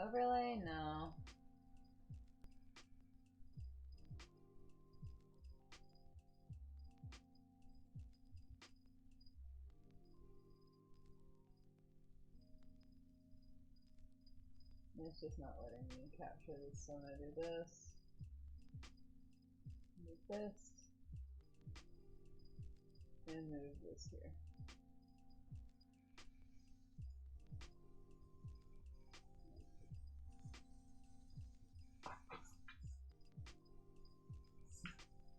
overlay? No. It's just not letting me capture this, so I'm gonna do this. Move this. And move this here.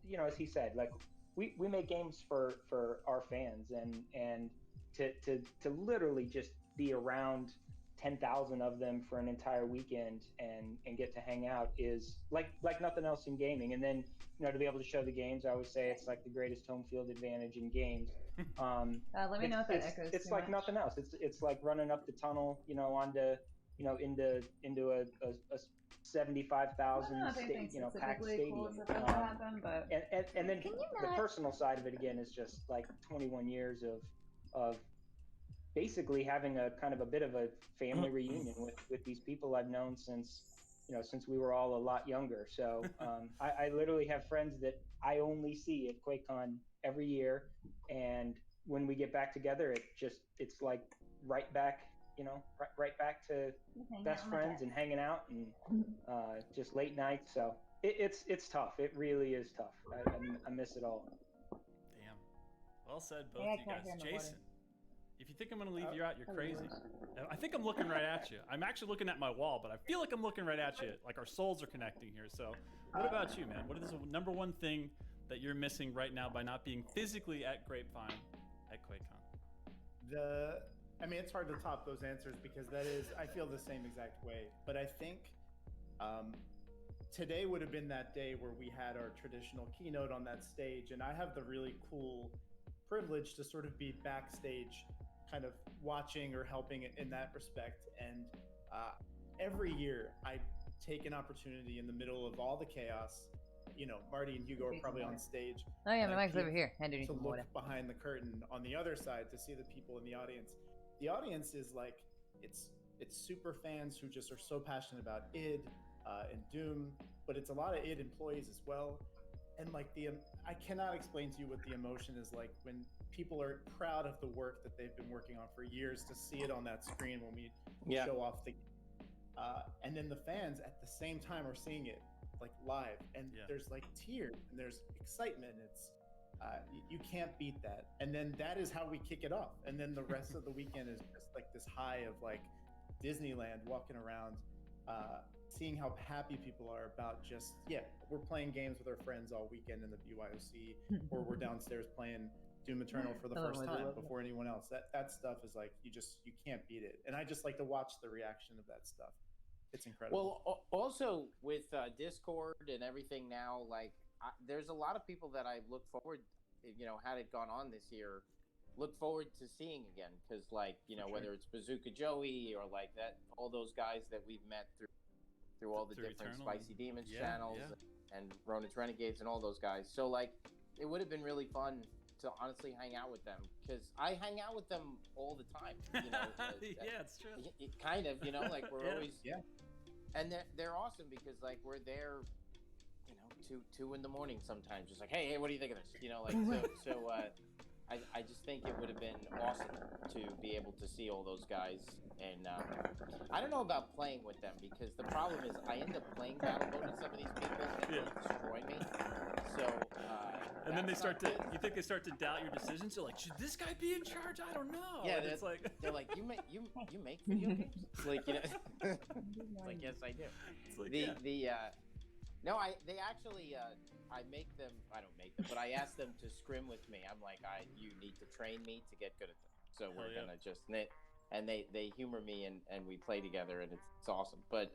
You know, as he said, like we make games for our fans, and to literally just be around 10,000 of them for an entire weekend and get to hang out is like nothing else in gaming. And then, you know, to be able to show the games, I always say it's like the greatest home field advantage in games. Let me know if that echoes. It's like nothing else. It's like running up the tunnel, you know, onto, you know, into a 75,000 packed stadium. And then the personal side of it again is just like 21 years of basically having a kind of a bit of a family reunion with these people I've known since we were all a lot younger. So I literally have friends that I only see at QuakeCon every year, and when we get back together, it's like right back to best friends and hanging out and just late nights. So it's tough. It really is tough. I miss it all. Damn. Well said, both of you guys. Jason, if you think I'm going to leave you out, you're crazy. I think I'm looking right at you. I'm actually looking at my wall, but I feel like I'm looking right at you. Like our souls are connecting here. So what about you, man? What is the number one thing that you're missing right now by not being physically at Grapevine at QuakeCon? I mean, it's hard to top those answers because I feel the same exact way. But I think today would have been that day where we had our traditional keynote on that stage. And I have the really cool privilege to sort of be backstage, kind of watching or helping in that respect. And every year I take an opportunity in the middle of all the chaos. You know, Marty and Hugo are probably on stage. Oh yeah, my mic's over here. To look behind the curtain on the other side to see the people in the audience. The audience is like, it's super fans who just are so passionate about id and Doom, but it's a lot of id employees as well. And like I cannot explain to you what the emotion is like when people are proud of the work that they've been working on for years to see it on that screen when we show off the and then the fans at the same time are seeing it like live, and there's like tears and there's excitement. It's you can't beat that. And then that is how we kick it off. And then the rest of the weekend is just like this high of like Disneyland, walking around, seeing how happy people are about just, we're playing games with our friends all weekend in the BYOC, or we're downstairs playing Doom Eternal for the first time before anyone else. That stuff is like, you can't beat it. And I just like to watch the reaction of that stuff. It's incredible. Well, also with Discord and everything now, like there's a lot of people that I look forward, had it gone on this year, look forward to seeing again. Because whether it's Bazooka Joey or like that, all those guys that we've met through all the different Eternal. Spicy Demons channels and Ronin's Renegades and all those guys. So like, it would have been really fun to honestly hang out with them, because I hang out with them all the time. Yeah, it's true. Kind of, like we're always and they're awesome because like we're there, 2 in the morning sometimes, just like, hey, what do you think of this? I just think it would have been awesome to be able to see all those guys. And I don't know about playing with them, because the problem is I end up playing battle mode with some of these people and they destroy me. So and then you think they start to doubt your decisions. You're like, should this guy be in charge? I don't know. Yeah, it's like they're like, you make video games? It's like, it's like, yes, I do. It's like, no, they actually, I don't make them, but I ask them to scrim with me. I'm like, you need to train me to get good at them. So we're gonna just knit, and they humor me and we play together, and it's awesome. But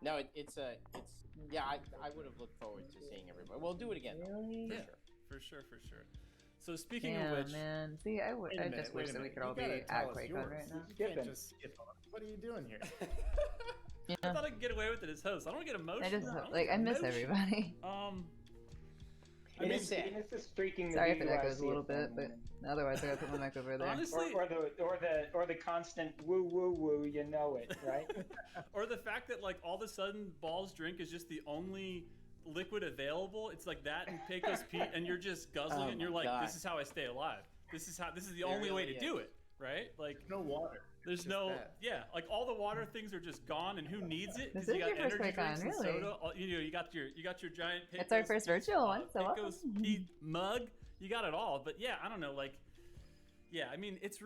no, I would have looked forward to seeing everybody. We'll do it again. Really? Yeah, for sure. So speaking of which, man, see, I just wish that we could all be at QuakeCon right now. You can't just skip on. What are you doing here? I thought I could get away with it as host. I don't get emotional. I miss everybody. I mean, Venus is streaking. Sorry if the it echoes a UIC little at bit, but otherwise I gotta put my mic over there. honestly, or the constant woo woo woo. You know it, right? or the fact that like all of a sudden Ball's drink is just the only liquid available. It's like that and Pecos Pete, and you're just guzzling, and you're like, God. this is how I stay alive. This is the It only way really to do it, right? Like no water. there's Just no that. like all the water things are just gone, and who needs it? This You is got your first energy drinks Quakecon, and really? soda. You got your giant. It's our Pecos, first virtual one, so Pecos awesome. Pete mug. You got it all, but yeah, I don't know, like. Yeah, I mean, it's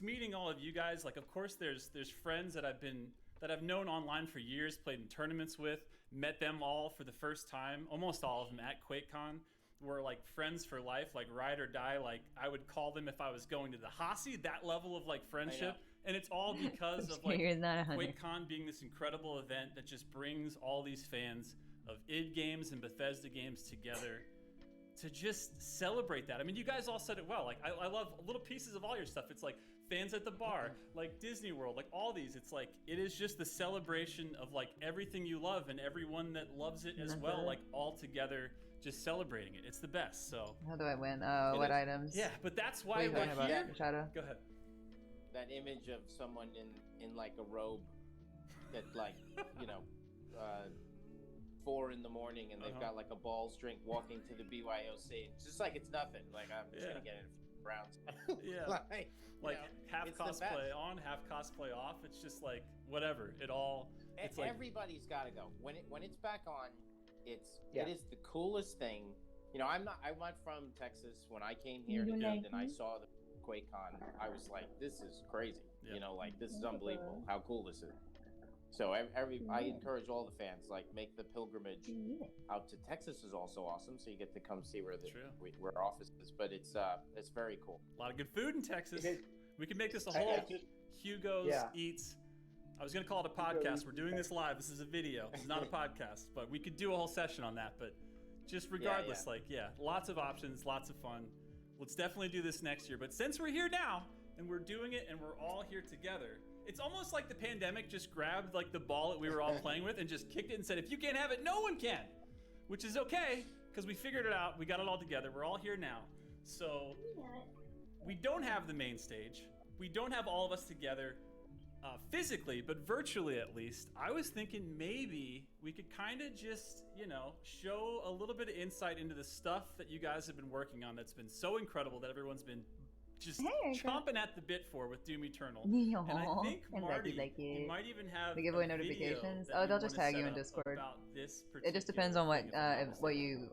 meeting all of you guys. Like, of course, there's friends that I've known online for years, played in tournaments with, met them all for the first time. Almost all of them at Quakecon were like friends for life, like ride or die. Like I would call them if I was going to the Hossie. That level of like friendship, and it's all because of like You're not 100. Quakecon being this incredible event that just brings all these fans of id games and Bethesda games together. To just celebrate that. I mean, you guys all said it well. Like, I love little pieces of all your stuff. It's like fans at the bar, like Disney World, like all these. It's like, it is just the celebration of like everything you love and everyone that loves it as well, like all together, just celebrating it. It's the best. So, How do I win? What is. items? yeah, but that's What why are you we're talking about, here. Shadow? Go ahead. That image of someone in like a robe that like, you know, 4 in the morning, and they've got like a balls drink walking to the BYOC. It's just like it's nothing. Like I'm just gonna get it in rounds. Yeah. like half it's the cosplay best. on, half cosplay off. It's just like whatever. It's like Everybody's got to go when it's back on. It Yeah. is the coolest thing. You know, I went from Texas when I came here to You like and I me? saw the Quakecon. I was like, this is crazy. Yeah. You know, like this is unbelievable. How cool this is. So I encourage all the fans, like, make the pilgrimage out to Texas is also awesome. So you get to come see where where our office is. But it's very cool. a lot of good food in Texas. It is. We can make this a I whole just- Hugo's Yeah. Eats. I was going to call it a podcast. We're doing this live. This is a video. This is not a podcast. But we could do a whole session on that. But just regardless, lots of options, lots of fun. Let's definitely do this next year. But since we're here now and we're doing it and we're all here together, it's almost like the pandemic just grabbed like the ball that we were all playing with and just kicked it and said, if you can't have it, no one can. Which is okay, because we figured it out. We got it all together. We're all here now. So we don't have the main stage. We don't have all of us together physically, but virtually at least. I was thinking maybe we could kind of just, show a little bit of insight into the stuff that you guys have been working on that's been so incredible that everyone's been just chomping at the bit for with Doom Eternal. And I think, Marty, you might even have the giveaway a video notifications. that Oh, you they'll just wanna tag you set in up Discord. about this It just depends particular on what thing, if I'm not what you